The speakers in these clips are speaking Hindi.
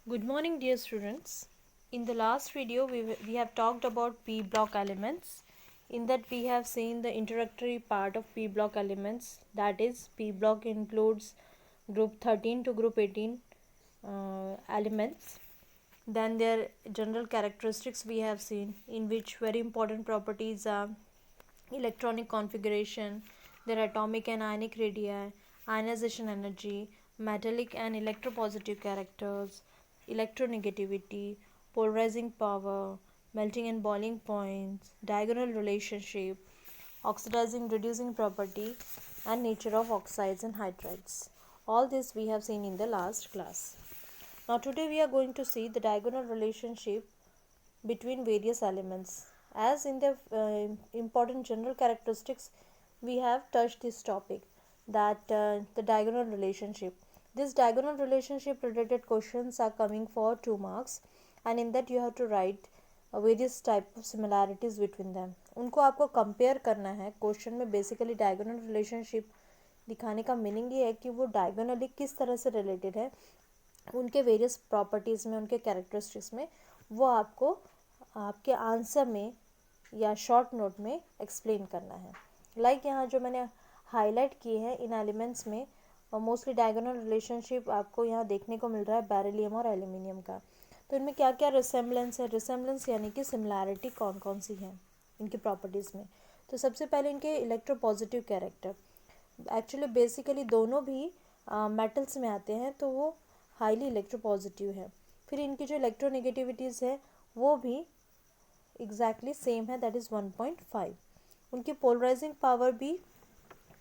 Good morning, dear students. In the last video, we have talked about P block elements. In that, we have seen the introductory part of P block elements. That is, P block includes group 13 to group 18 elements. Then their general characteristics we have seen, in which very important properties are electronic configuration, their atomic and ionic radii, ionization energy, metallic and electropositive characters, electronegativity, polarizing power, melting and boiling points, diagonal relationship, oxidizing reducing property, and nature of oxides and hydrides. All this we have seen in the last class. Now today we are going to see the diagonal relationship between various elements. As in the important general characteristics, we have touched this topic, that the diagonal relationship. This diagonal relationship related questions are coming for 2 marks, and in that you have to write various type of similarities between them. उनको आपको कंपेयर करना है क्वेश्चन में. बेसिकली डायगोनल रिलेशनशिप दिखाने का मीनिंग ये है कि वो डायगोनली किस तरह से रिलेटेड है, उनके वेरियस प्रॉपर्टीज़ में, उनके कैरेक्टरिस्टिक्स में, वो आपको आपके आंसर में या शॉर्ट नोट में एक्सप्लेन करना है. लाइक यहाँ जो मैंने हाईलाइट किए हैं इन एलिमेंट्स में, मोस्टली डायगोनल रिलेशनशिप आपको यहाँ देखने को मिल रहा है बेरिलियम और एल्यूमिनियम का. तो इनमें क्या क्या रिसेम्बलेंस है, रिसेम्बलेंस यानी कि सिमिलैरिटी कौन कौन सी है इनकी प्रॉपर्टीज़ में. तो सबसे पहले इनके इलेक्ट्रोपॉजिटिव कैरेक्टर. एक्चुअली बेसिकली दोनों भी मेटल्स में आते हैं, तो वो हाईली इलेक्ट्रोपॉजिटिव है. फिर इनकी जो इलेक्ट्रोनेगेटिविटीज़ है वो भी एग्जैक्टली सेम है, दैट इज़ 1.5. उनकी पोलराइजिंग पावर भी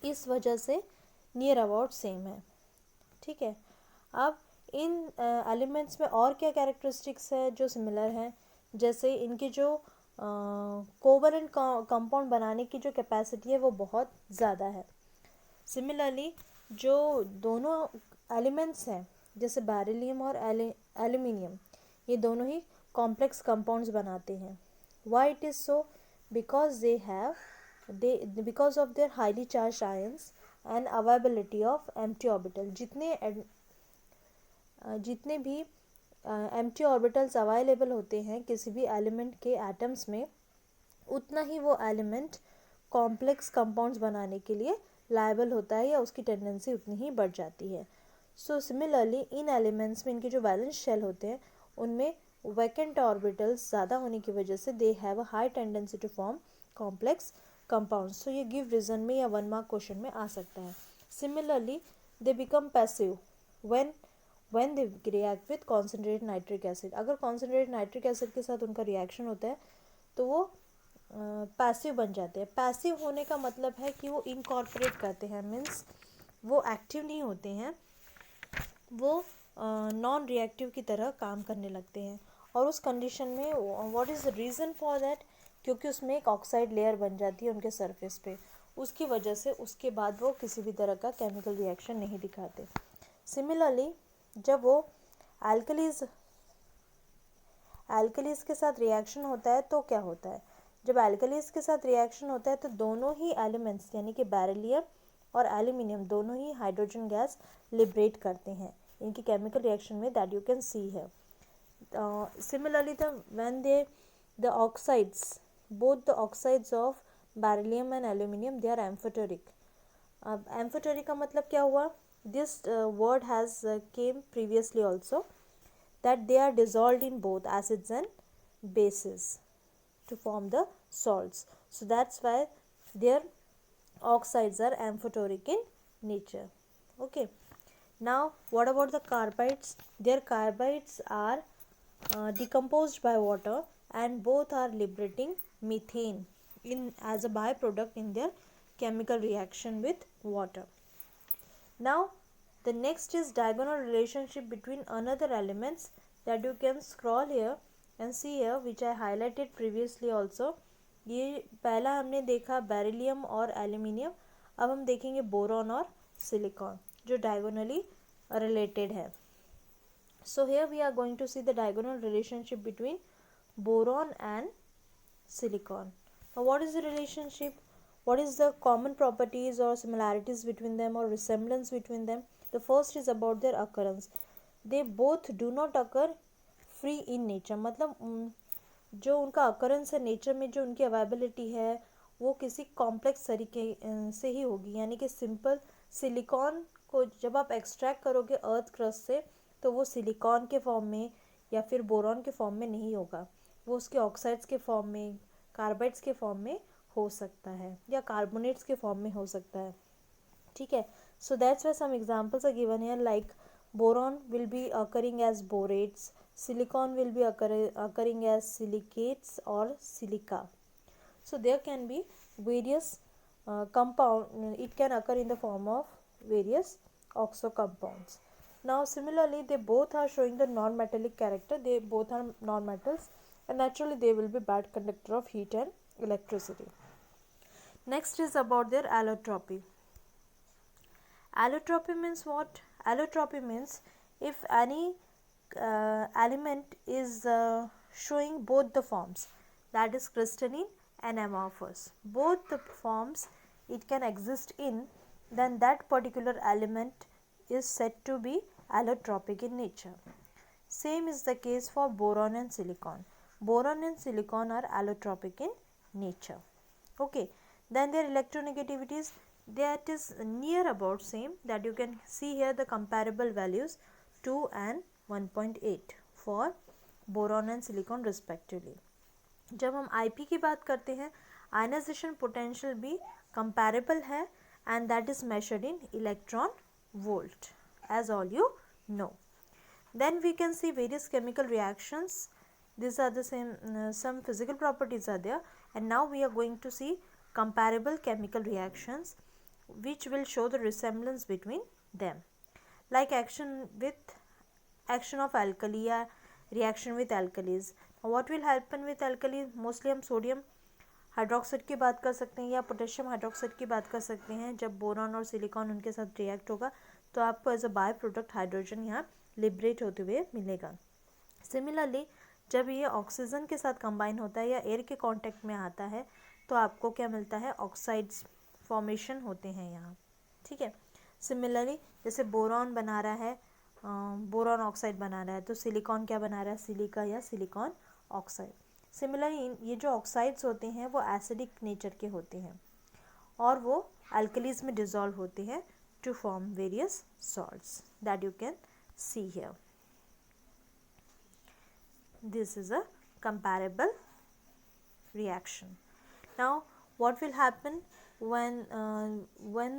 इस वजह से नियर अबाउट सेम है. ठीक है. अब इन एलिमेंट्स में और क्या कैरेक्टरिस्टिक्स है जो सिमिलर हैं, जैसे इनकी जो कोवलेंट कंपाउंड बनाने की जो कैपेसिटी है वो बहुत ज़्यादा है. सिमिलरली जो दोनों एलिमेंट्स हैं जैसे बेरिलियम और एल्यूमिनियम, ये दोनों ही कॉम्प्लेक्स कंपाउंड्स बनाते हैं. Why it is so? Because because of their highly charge ions and availability of empty orbital. जितने भी एम्प्टी ऑर्बिटल्स अवेलेबल होते हैं किसी भी एलिमेंट के एटम्स में, उतना ही वो एलिमेंट कॉम्प्लेक्स कंपाउंड्स बनाने के लिए लायबल होता है, या उसकी टेंडेंसी उतनी ही बढ़ जाती है. सो सिमिलरली इन एलिमेंट्स में इनके जो वैलेंस शेल होते हैं उनमें वैकेंट ऑर्बिटल्स ज़्यादा होने की वजह से they have a high tendency to form complex compounds. So ये गिव रीजन में या 1 मार्क क्वेश्चन में आ सकता है. Similarly they become passive when they react with concentrated nitric acid. अगर कॉन्सेंट्रेटेड नाइट्रिक एसिड के साथ उनका रिएक्शन होता है तो वो पैसिव बन जाते हैं. पैसिव होने का मतलब है कि वो इनकॉर्पोरेट करते हैं, मीन्स वो एक्टिव नहीं होते हैं, वो नॉन रिएक्टिव की तरह काम करने लगते हैं. और उस कंडीशन में what is the reason for that? क्योंकि उसमें एक ऑक्साइड लेयर बन जाती है उनके सरफेस पे. उसकी वजह से उसके बाद वो किसी भी तरह का केमिकल रिएक्शन नहीं दिखाते. सिमिलरली जब वो एल्कलीज के साथ रिएक्शन होता है तो क्या होता है? जब एल्कलीज के साथ रिएक्शन होता है तो दोनों ही एलिमेंट्स यानी कि बेरिलियम और एल्यूमिनियम दोनों ही हाइड्रोजन गैस लिबरेट करते हैं इनकी केमिकल रिएक्शन में, दैट यू कैन सी है. Similarly the oxides, both the oxides of beryllium and aluminum, they are amphoteric. अब amphoteric का मतलब क्या हुआ? This word has came previously also, that they are dissolved in both acids and bases to form the salts. So that's why their oxides are amphoteric in nature. Okay. Now what about the carbides? Their carbides are decomposed by water, and both are liberating methane as a byproduct in their chemical reaction with water. Now the next is diagonal relationship between another elements, that you can scroll here and see here, which I highlighted previously also. ये पहला हमने देखा बेरिलियम और एल्यूमिनियम. अब हम देखेंगे बोरॉन और सिलिकॉन जो डायगोनली रिलेटेड है. So here we are going to see the diagonal relationship between boron and silicon. Now what is the relationship? What is the common properties or similarities between them or resemblance between them? The first is about their occurrence. They both do not occur free in nature, मतलब जो उनका अकरेंस है नेचर में, जो उनकी अवेलेबिलिटी है वो किसी कॉम्प्लेक्स तरीके से ही होगी। यानी कि सिंपल सिलिकॉन को जब आप एक्सट्रैक्ट करोगे अर्थ क्रस्ट से, तो वो सिलिकॉन के फॉर्म में या फिर बोरॉन के फॉर्म में नहीं होगा, वो उसके ऑक्साइड्स के फॉर्म में, कार्बाइड्स के फॉर्म में हो सकता है, या कार्बोनेट्स के फॉर्म में हो सकता है। ठीक है, so that's why some examples are given here, like boron will be occurring as borates, silicon will be occurring as silicates or silica. So there can be various compound, it can occur in the form of various oxo compounds. Now similarly they both are showing the non-metallic character, they both are non-metals, and naturally they will be bad conductor of heat and electricity. Next is about their allotropy. Allotropy means what? Allotropy means if any element is showing both the forms, that is crystalline and amorphous, both the forms it can exist in, then that particular element is said to be allotropic in nature. Same is the case for boron and silicon. Boron and silicon are allotropic in nature. Okay, then their electronegativities, that is near about same, that you can see here the comparable values 2 and 1.8 for boron and silicon respectively. जब हम IP की बात करते हैं, ionization potential भी comparable है, and that is measured in electron volt, as all you know. Then we can see various chemical reactions. These are the same, some physical properties are there, and now we are going to see comparable chemical reactions which will show the resemblance between them, like action of alkali or reaction with alkalis. What will happen with alkali? Mostly हम सोडियम हाइड्रोक्साइड की बात कर सकते हैं या पोटेशियम हाइड्रोक्साइड की बात कर सकते हैं। जब बोरॉन और सिलिकॉन उनके साथ रिएक्ट होगा तो आपको as a byproduct hydrogen यहाँ लिबरेट होते हुए मिलेगा। सिमिलरली जब ये ऑक्सीजन के साथ कंबाइन होता है या एयर के कांटेक्ट में आता है तो आपको क्या मिलता है? ऑक्साइड्स फॉर्मेशन होते हैं यहाँ। ठीक है, सिमिलरली जैसे बोरॉन बना रहा है, बोरॉन ऑक्साइड बना रहा है, तो सिलिकॉन क्या बना रहा है? सिलिका या सिलिकॉन ऑक्साइड। सिमिलरली ये जो ऑक्साइड्स होते हैं वो एसिडिक नेचर के होते हैं और वो अल्कलीज में डिसॉल्व होते हैं to form various salts that you can see here. This is a comparable reaction. Now what will happen when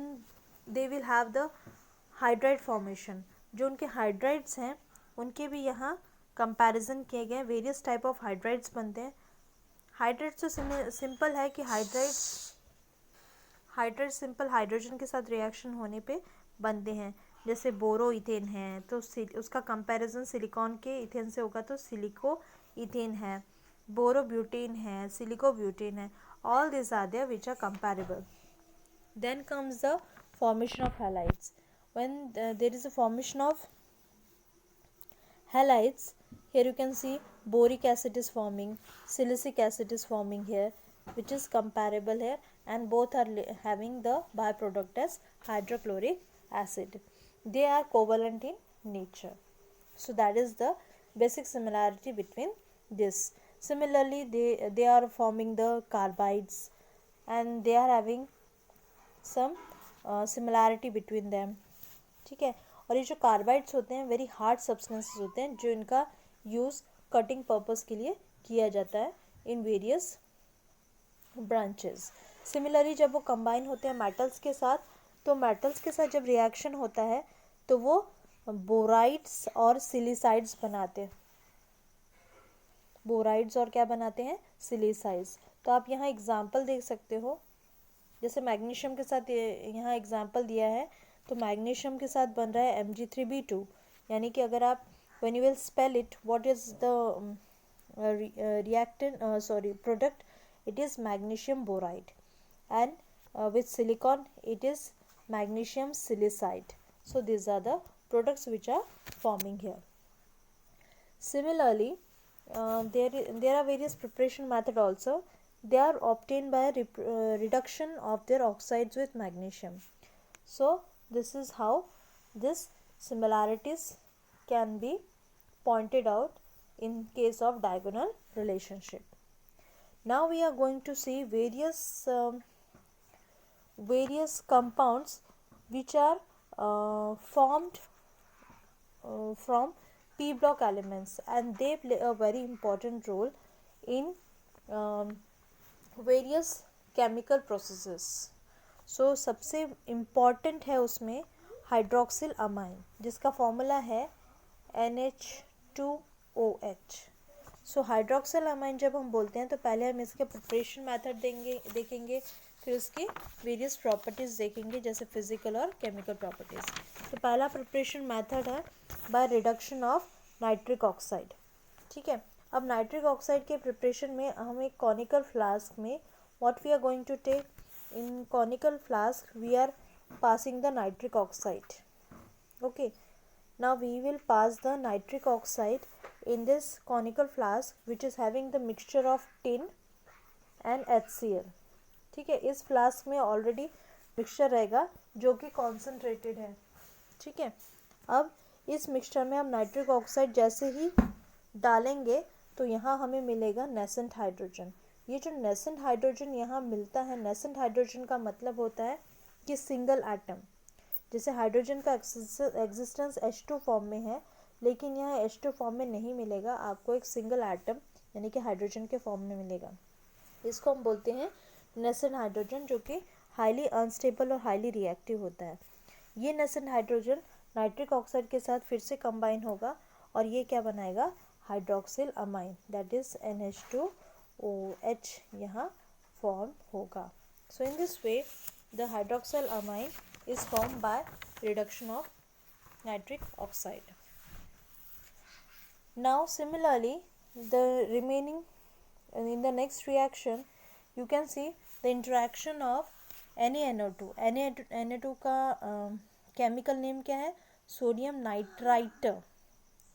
they will have the hydride formation? जो उनके हाइड्राइड्स हैं उनके भी यहाँ कंपैरिजन किए गए, वेरियस टाइप ऑफ हाइड्राइड्स बनते हैं. हाइड्राइड्स तो सिंपल है कि हाइड्राइड सिंपल हाइड्रोजन के साथ रिएक्शन होने पे बनते हैं. जैसे बोरो इथेन है तो उसका कंपैरिजन सिलिकॉन के इथेन से होगा तो सिलिको इथेन है. बोरो ब्यूटेन है, सिलिको ब्यूटेन है. All this are there which are comparable. Then comes the formation of halides. When there is a formation of halides, here you can see boric acid is forming, silicic acid is forming here, which is comparable here, and both are having the byproduct as hydrochloric acid. They are covalent in nature. So that is the basic similarity between this. Similarly they are forming the carbides and they are having some similarity between them. ठीक है, और ये जो कार्बाइड्स होते हैं वेरी हार्ड सब्सटेंसेस होते हैं जो इनका यूज़ कटिंग पर्पस के लिए किया जाता है इन वेरियस ब्रांचेस. सिमिलरली जब वो कंबाइन होते हैं मेटल्स के साथ, तो मेटल्स के साथ जब रिएक्शन होता है तो वो बोराइड्स और सिलिसाइड्स बनाते हैं. बोराइड्स और क्या बनाते हैं? सिलिसाइड्स. तो आप यहाँ एग्जाम्पल देख सकते हो, जैसे मैग्नीशियम के साथ यहाँ एग्जाम्पल दिया है, तो मैग्नीशियम के साथ बन रहा है Mg3b2. यानी कि अगर आप when you will spell it what is the reactant product, it is magnesium boride, and with silicon it is magnesium silicide. So these are the products which are forming here. Similarly there are various preparation method also. They are obtained by reduction of their oxides with magnesium. So this is how this similarities can be pointed out in case of diagonal relationship. Now we are going to see various compounds which are formed from p block elements, and they play a very important role in various chemical processes. So सबसे important है उसमें हाइड्रोक्सिल अमाइन, जिसका फॉर्मूला है NH2OH. सो हाइड्रोक्सिल अमाइन जब हम बोलते हैं तो पहले हम इसके प्रिपरेशन मेथड देखेंगे, फिर उसकी वेरियस प्रॉपर्टीज़ देखेंगे, जैसे फिजिकल और केमिकल प्रॉपर्टीज़. तो पहला प्रिपरेशन मेथड है by reduction of nitric oxide. ठीक है, अब नाइट्रिक ऑक्साइड के प्रिपरेशन में हम एक कॉनिकल फ्लास्क में what we are going to take, in conical flask we are passing the nitric oxide. Okay, now we will pass the nitric oxide in this conical flask which is having the mixture of tin and HCl. ठीक है, इस फ्लास्क में ऑलरेडी मिक्सचर रहेगा जो कि कॉन्सेंट्रेटेड है. ठीक है, अब इस मिक्सचर में हम नाइट्रिक ऑक्साइड जैसे ही डालेंगे तो यहाँ हमें मिलेगा नेसेंट हाइड्रोजन. ये जो नेसेंट हाइड्रोजन यहाँ मिलता है, नेसेंट हाइड्रोजन का मतलब होता है कि सिंगल एटम. जैसे हाइड्रोजन का एग्जिस्टेंस H2 फॉर्म में है, लेकिन यह H2 फॉर्म में नहीं मिलेगा, आपको एक सिंगल एटम यानी कि हाइड्रोजन के फॉर्म में मिलेगा. इसको हम बोलते हैं नेसेंट हाइड्रोजन, जो कि हाईली अनस्टेबल और हाईली रिएक्टिव होता है. ये नेसेंट हाइड्रोजन नाइट्रिक ऑक्साइड के साथ फिर से कंबाइन होगा और ये क्या बनाएगा, hydroxyl amine, that is NH2OH यहाँ फॉर्म होगा. So in this way the hydroxyl amine is formed by reduction of nitric oxide. Now similarly the remaining in the next reaction you can see the interaction of NaNO2. Na2 का chemical name क्या है, सोडियम नाइट्राइट.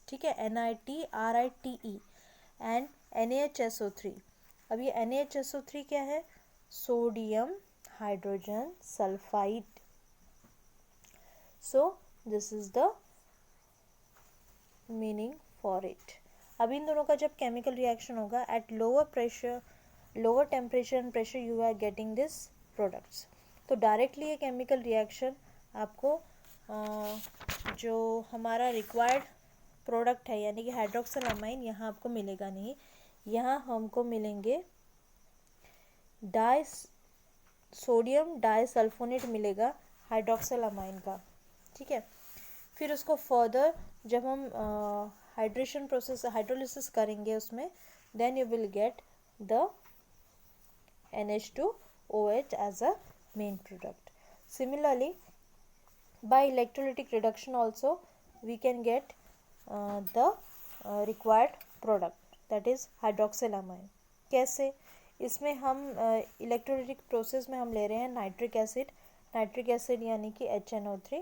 ठीक है, NiTrite and NaHSO3. अब ये NaHSO3 क्या है, sodium hydrogen sulfide. So this is the meaning for it. अब इन दोनों का जब केमिकल रिएक्शन होगा at lower pressure, lower temperature and pressure you are getting this products. तो डायरेक्टली ये केमिकल रिएक्शन आपको जो हमारा रिक्वायर्ड प्रोडक्ट है यानी कि हाइड्रोक्सिल अमाइन यहाँ आपको मिलेगा नहीं. यहाँ हमको मिलेंगे सोडियम डाइसल्फोनेट मिलेगा हाइड्रोक्सिल अमाइन का. ठीक है, फिर उसको फर्दर जब हम हाइड्रेशन प्रोसेस हाइड्रोलिसिस करेंगे उसमें, then you will get the NH2OH as a main product. Similarly by electrolytic reduction also we can get the required product, that is hydroxyl amine. कैसे, इसमें हम इलेक्ट्रोलिटिक प्रोसेस में हम ले रहे हैं नाइट्रिक एसिड यानी कि HNO3,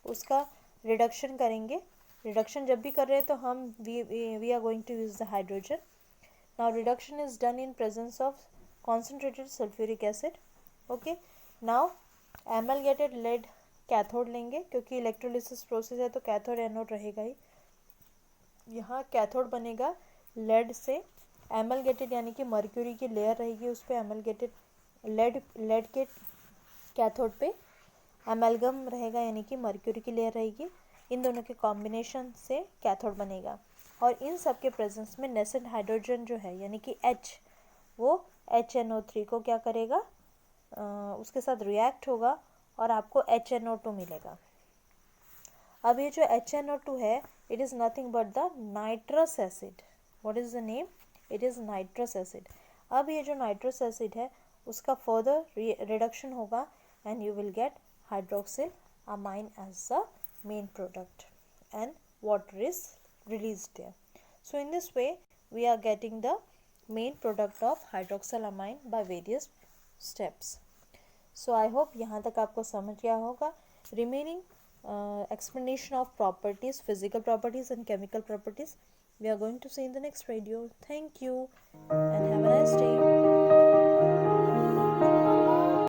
उसका रिडक्शन करेंगे. रिडक्शन जब भी कर रहे हैं तो हम we are going to use the hydrogen. Now reduction is done in presence of concentrated sulphuric acid. Okay, now amalgamated lead cathode लेंगे, क्योंकि इलेक्ट्रोलिसिस प्रोसेस है तो कैथोड एनोड रहेगा ही. यहाँ कैथोड बनेगा लेड से. एमलगेटेड यानी कि मर्क्यूरी की लेयर रहेगी, उस पर एमलगेटेड लेड के कैथोड पे एमलगम रहेगा यानी कि मर्क्यूरी की लेयर रहेगी. इन दोनों के कॉम्बिनेशन से कैथोड बनेगा और इन सब के प्रेजेंस में नेसेंट हाइड्रोजन जो है यानी कि H, वो HNO3 को क्या करेगा, उसके साथ रिएक्ट होगा और आपको HNO2 मिलेगा. अब ये जो HNO2 है, it is nothing but the nitrous acid. What is the name, it is nitrous acid. अब ये जो नाइट्रस एसिड है उसका फर्दर रिडक्शन होगा and you will get hydroxyl amine as the main product and water is released there. So in this way we are getting the main product of hydroxyl amine by various steps. So I hope यहाँ तक आपको समझ गया होगा. Remaining explanation of properties, physical properties and chemical properties we are going to see in the next video. Thank you and have a nice day.